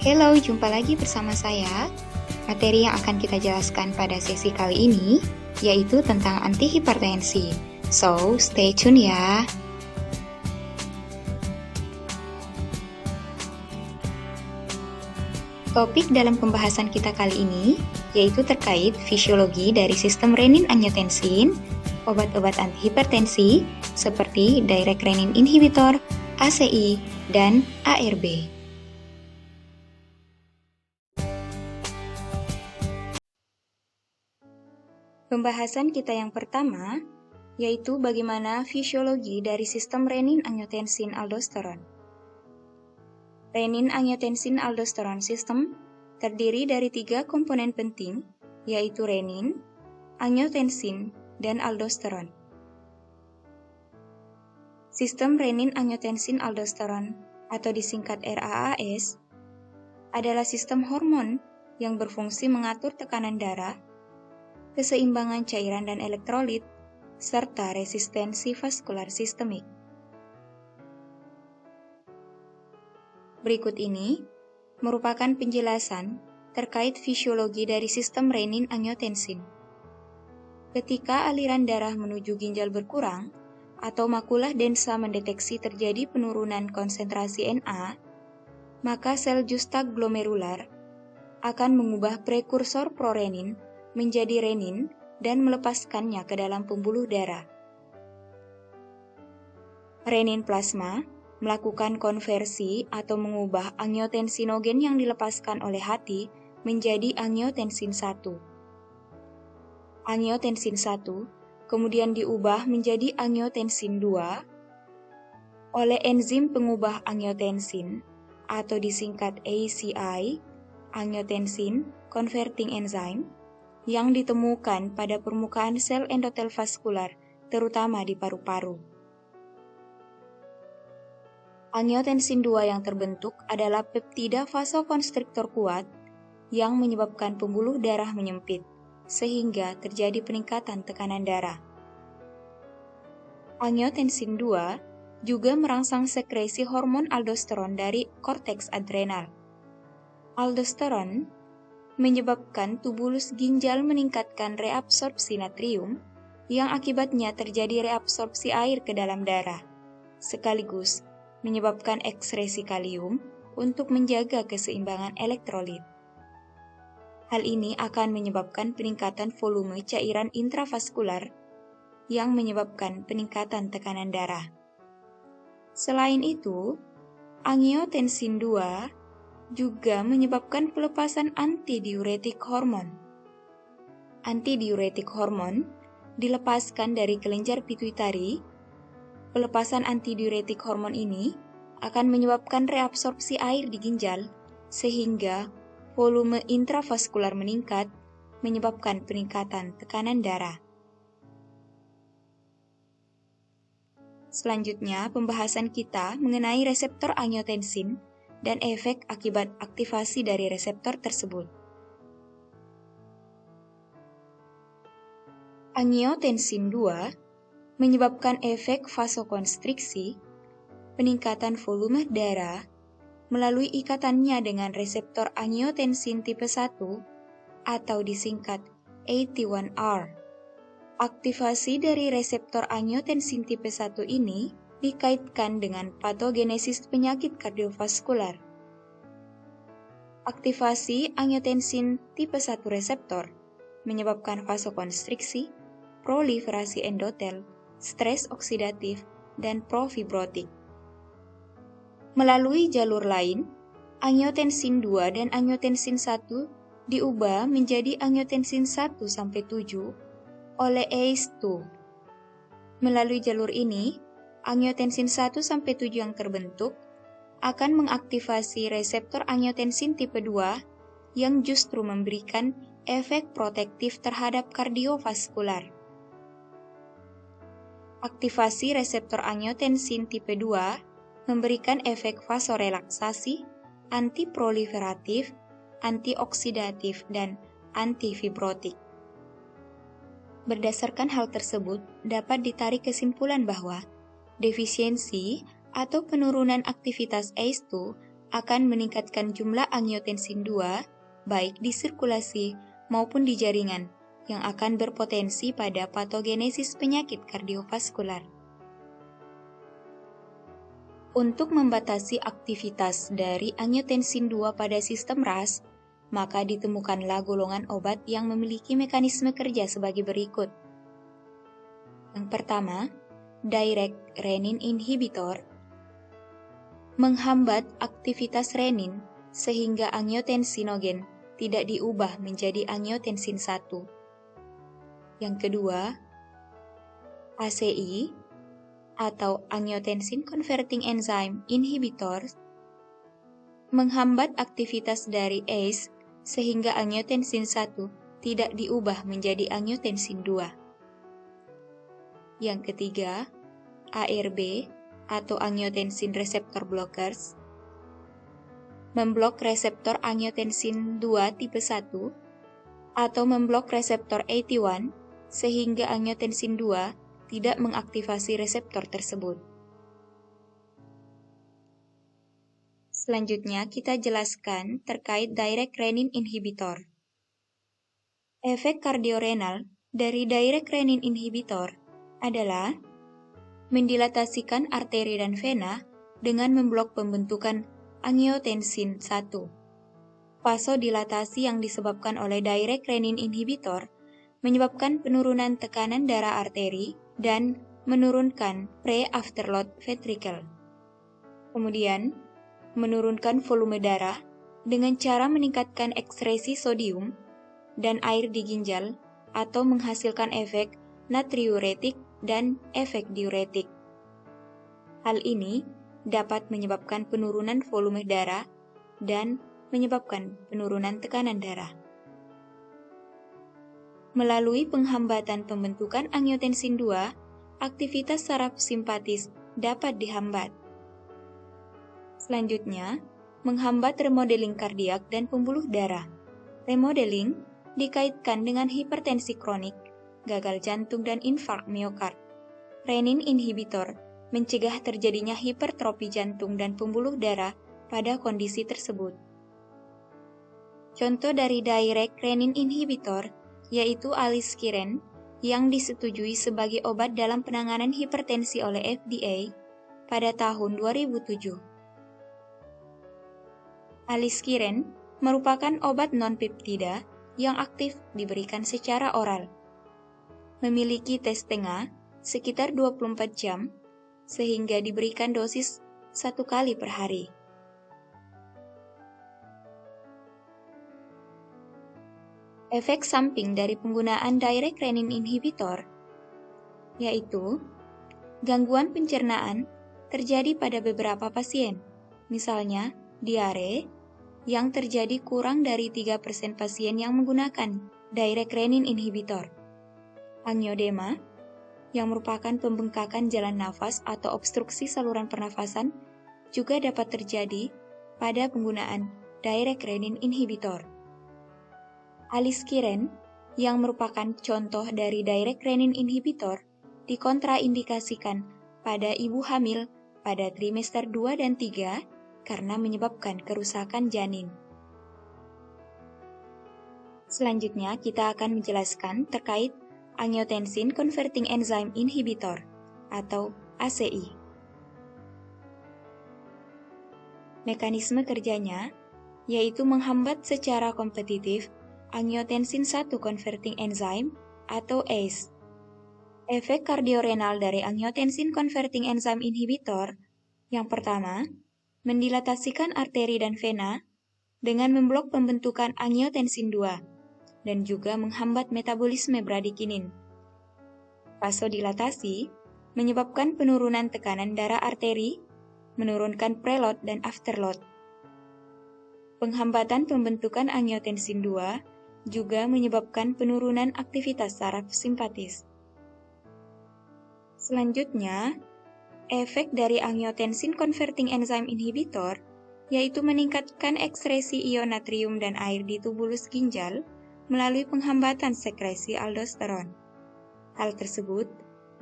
Halo, jumpa lagi bersama saya. Materi yang akan kita jelaskan pada sesi kali ini yaitu tentang antihipertensi. So, stay tune ya. Topik dalam pembahasan kita kali ini yaitu terkait fisiologi dari sistem renin-angiotensin, obat-obat antihipertensi seperti direct renin inhibitor, ACI, dan ARB. Pembahasan kita yang pertama yaitu bagaimana fisiologi dari sistem renin-angiotensin-aldosteron. Renin-angiotensin-aldosteron system terdiri dari 3 komponen penting, yaitu renin, angiotensin, dan aldosteron. Sistem renin-angiotensin-aldosteron atau disingkat RAAS adalah sistem hormon yang berfungsi mengatur tekanan darah, keseimbangan cairan dan elektrolit, serta resistensi vaskular sistemik. Berikut ini merupakan penjelasan terkait fisiologi dari sistem renin-angiotensin. Ketika aliran darah menuju ginjal berkurang atau makulah densa mendeteksi terjadi penurunan konsentrasi Na, maka sel justaglomerular akan mengubah prekursor prorenin menjadi renin dan melepaskannya ke dalam pembuluh darah. Renin plasma melakukan konversi atau mengubah angiotensinogen yang dilepaskan oleh hati menjadi angiotensin 1. Angiotensin 1 kemudian diubah menjadi angiotensin 2 oleh enzim pengubah angiotensin atau disingkat ACI, angiotensin converting enzyme, yang ditemukan pada permukaan sel endotel vaskular, terutama di paru-paru. Angiotensin 2 yang terbentuk adalah peptida vasokonstriktor kuat yang menyebabkan pembuluh darah menyempit, sehingga terjadi peningkatan tekanan darah. Angiotensin 2 juga merangsang sekresi hormon aldosteron dari korteks adrenal. Aldosteron menyebabkan tubulus ginjal meningkatkan reabsorpsi natrium, yang akibatnya terjadi reabsorpsi air ke dalam darah, sekaligus menyebabkan ekskresi kalium untuk menjaga keseimbangan elektrolit. Hal ini akan menyebabkan peningkatan volume cairan intravaskular yang menyebabkan peningkatan tekanan darah. Selain itu, angiotensin 2 juga menyebabkan pelepasan antidiuretik hormon. Antidiuretik hormon dilepaskan dari kelenjar pituitari. Pelepasan antidiuretik hormon ini akan menyebabkan reabsorpsi air di ginjal, sehingga volume intravaskular meningkat, menyebabkan peningkatan tekanan darah. Selanjutnya, pembahasan kita mengenai reseptor angiotensin dan efek akibat aktivasi dari reseptor tersebut. Angiotensin 2 menyebabkan efek vasokonstriksi, peningkatan volume darah, melalui ikatannya dengan reseptor angiotensin tipe 1 atau disingkat AT1R. Aktivasi dari reseptor angiotensin tipe 1 ini dikaitkan dengan patogenesis penyakit kardiovaskular. Aktivasi angiotensin tipe 1 reseptor menyebabkan vasokonstriksi, proliferasi endotel, stres oksidatif, dan profibrotik. Melalui jalur lain, angiotensin 2 dan angiotensin 1 diubah menjadi angiotensin 1-7 oleh ACE2. Melalui jalur ini, angiotensin 1-7 yang terbentuk akan mengaktifasi reseptor angiotensin tipe 2 yang justru memberikan efek protektif terhadap kardiovaskular. Aktivasi reseptor angiotensin tipe 2 memberikan efek vasorelaksasi, antiproliferatif, antioksidatif, dan antifibrotik. Berdasarkan hal tersebut, dapat ditarik kesimpulan bahwa defisiensi atau penurunan aktivitas ACE2 akan meningkatkan jumlah angiotensin 2 baik di sirkulasi maupun di jaringan yang akan berpotensi pada patogenesis penyakit kardiovaskular. Untuk membatasi aktivitas dari angiotensin 2 pada sistem RAS, maka ditemukanlah golongan obat yang memiliki mekanisme kerja sebagai berikut. Yang pertama, direct renin inhibitor menghambat aktivitas renin sehingga angiotensinogen tidak diubah menjadi angiotensin 1. Yang kedua, ACI atau angiotensin converting enzyme inhibitor menghambat aktivitas dari ACE sehingga angiotensin 1 tidak diubah menjadi angiotensin 2. Yang ketiga, ARB atau angiotensin receptor blockers memblok reseptor angiotensin 2 tipe 1 atau memblok reseptor AT1 sehingga angiotensin 2 tidak mengaktifasi reseptor tersebut. Selanjutnya kita jelaskan terkait direct renin inhibitor. Efek kardiorenal dari direct renin inhibitor adalah mendilatasikan arteri dan vena dengan memblok pembentukan angiotensin 1. Vasodilatasi yang disebabkan oleh direct renin inhibitor menyebabkan penurunan tekanan darah arteri dan menurunkan pre-afterload ventricle. Kemudian, menurunkan volume darah dengan cara meningkatkan ekskresi sodium dan air di ginjal atau menghasilkan efek natriuretik dan efek diuretik. Hal ini dapat menyebabkan penurunan volume darah dan menyebabkan penurunan tekanan darah. Melalui penghambatan pembentukan angiotensin 2, aktivitas saraf simpatis dapat dihambat. Selanjutnya, menghambat remodeling kardiak dan pembuluh darah. Remodeling dikaitkan dengan hipertensi kronik, gagal jantung dan infark miokard. Renin inhibitor mencegah terjadinya hipertrofi jantung dan pembuluh darah pada kondisi tersebut. Contoh dari direct renin inhibitor yaitu aliskiren yang disetujui sebagai obat dalam penanganan hipertensi oleh FDA pada tahun 2007. Aliskiren merupakan obat non-peptida yang aktif diberikan secara oral. Memiliki tes tengah sekitar 24 jam, sehingga diberikan dosis 1 kali per hari. Efek samping dari penggunaan direct renin inhibitor yaitu gangguan pencernaan terjadi pada beberapa pasien, misalnya diare yang terjadi kurang dari 3% pasien yang menggunakan direct renin inhibitor. Angiodema yang merupakan pembengkakan jalan nafas atau obstruksi saluran pernafasan juga dapat terjadi pada penggunaan direct renin inhibitor. Aliskiren yang merupakan contoh dari direct renin inhibitor dikontraindikasikan pada ibu hamil pada trimester 2 dan 3 karena menyebabkan kerusakan janin. Selanjutnya kita akan menjelaskan terkait angiotensin converting enzyme inhibitor atau ACI. Mekanisme kerjanya yaitu menghambat secara kompetitif angiotensin 1 converting enzyme atau ACE. Efek kardiorenal dari angiotensin converting enzyme inhibitor yang pertama, mendilatasikan arteri dan vena dengan memblok pembentukan angiotensin 2 dan juga menghambat metabolisme bradikinin. Vasodilatasi menyebabkan penurunan tekanan darah arteri, menurunkan preload dan afterload. Penghambatan pembentukan angiotensin 2 juga menyebabkan penurunan aktivitas saraf simpatis. Selanjutnya, efek dari angiotensin converting enzyme inhibitor yaitu meningkatkan ekskresi ion natrium dan air di tubulus ginjal melalui penghambatan sekresi aldosteron. Hal tersebut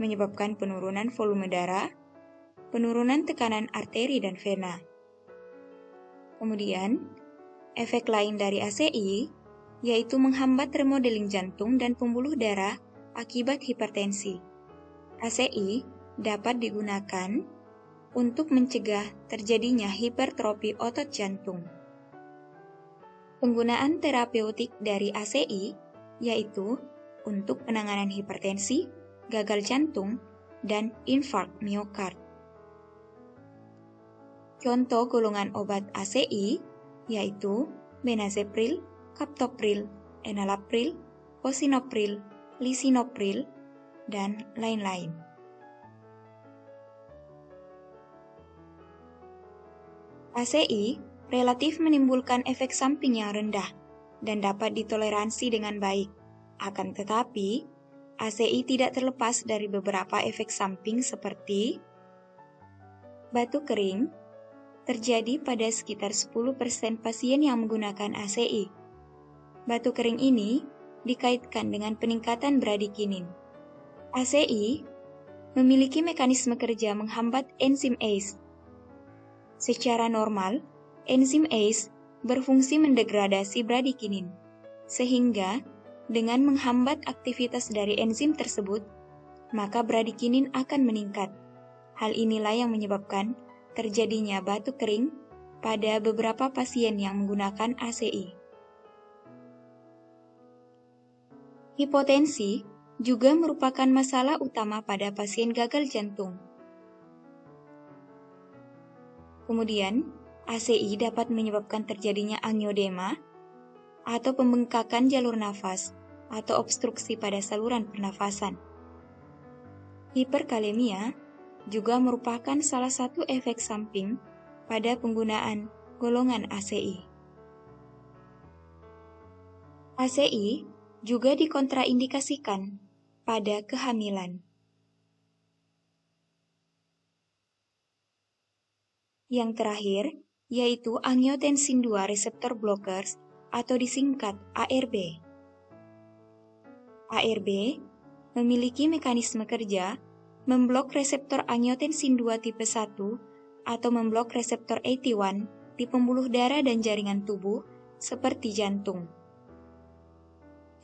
menyebabkan penurunan volume darah, penurunan tekanan arteri dan vena. Kemudian, efek lain dari ACI yaitu menghambat remodeling jantung dan pembuluh darah akibat hipertensi. ACI dapat digunakan untuk mencegah terjadinya hipertrofi otot jantung. Penggunaan terapeutik dari ACI yaitu untuk penanganan hipertensi, gagal jantung, dan infark miokard. Contoh golongan obat ACI yaitu benazepril, captopril, enalapril, fosinopril, lisinopril, dan lain-lain. ACI relatif menimbulkan efek samping yang rendah dan dapat ditoleransi dengan baik. Akan tetapi, ACI tidak terlepas dari beberapa efek samping seperti batuk kering, terjadi pada sekitar 10% pasien yang menggunakan ACI. Batuk kering ini dikaitkan dengan peningkatan bradikinin. ACI memiliki mekanisme kerja menghambat enzim ACE. Secara normal, enzim ACE berfungsi mendegradasi bradikinin, sehingga dengan menghambat aktivitas dari enzim tersebut, maka bradikinin akan meningkat. Hal inilah yang menyebabkan terjadinya batuk kering pada beberapa pasien yang menggunakan ACI. Hipotensi juga merupakan masalah utama pada pasien gagal jantung. Kemudian, ACI dapat menyebabkan terjadinya angiodema atau pembengkakan jalur nafas atau obstruksi pada saluran pernafasan. Hiperkalemia juga merupakan salah satu efek samping pada penggunaan golongan ACI. ACI juga dikontraindikasikan pada kehamilan. Yang terakhir, yaitu angiotensin II receptor blockers atau disingkat ARB. ARB memiliki mekanisme kerja memblok reseptor angiotensin II tipe 1 atau memblok reseptor AT1 di pembuluh darah dan jaringan tubuh seperti jantung.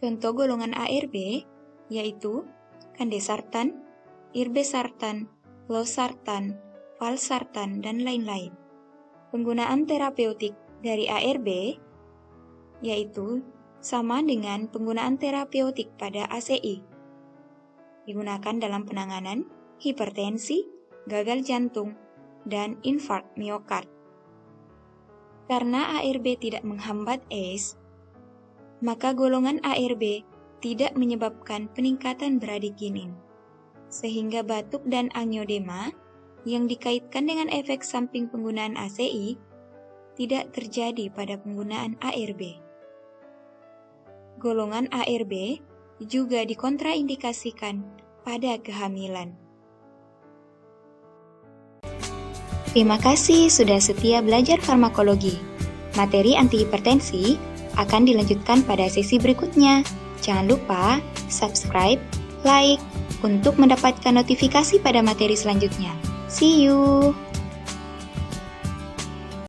Contoh golongan ARB yaitu kandesartan, irbesartan, losartan, valsartan, dan lain-lain. Penggunaan terapeutik dari ARB yaitu sama dengan penggunaan terapeutik pada ACI. Digunakan dalam penanganan hipertensi, gagal jantung, dan infark miokard. Karena ARB tidak menghambat ACE, maka golongan ARB tidak menyebabkan peningkatan bradikinin, sehingga batuk dan angiodema yang dikaitkan dengan efek samping penggunaan ACI tidak terjadi pada penggunaan ARB. Golongan ARB juga dikontraindikasikan pada kehamilan. Terima kasih sudah setia belajar farmakologi. Materi antihipertensi akan dilanjutkan pada sesi berikutnya. Jangan lupa subscribe, like, untuk mendapatkan notifikasi pada materi selanjutnya. See you!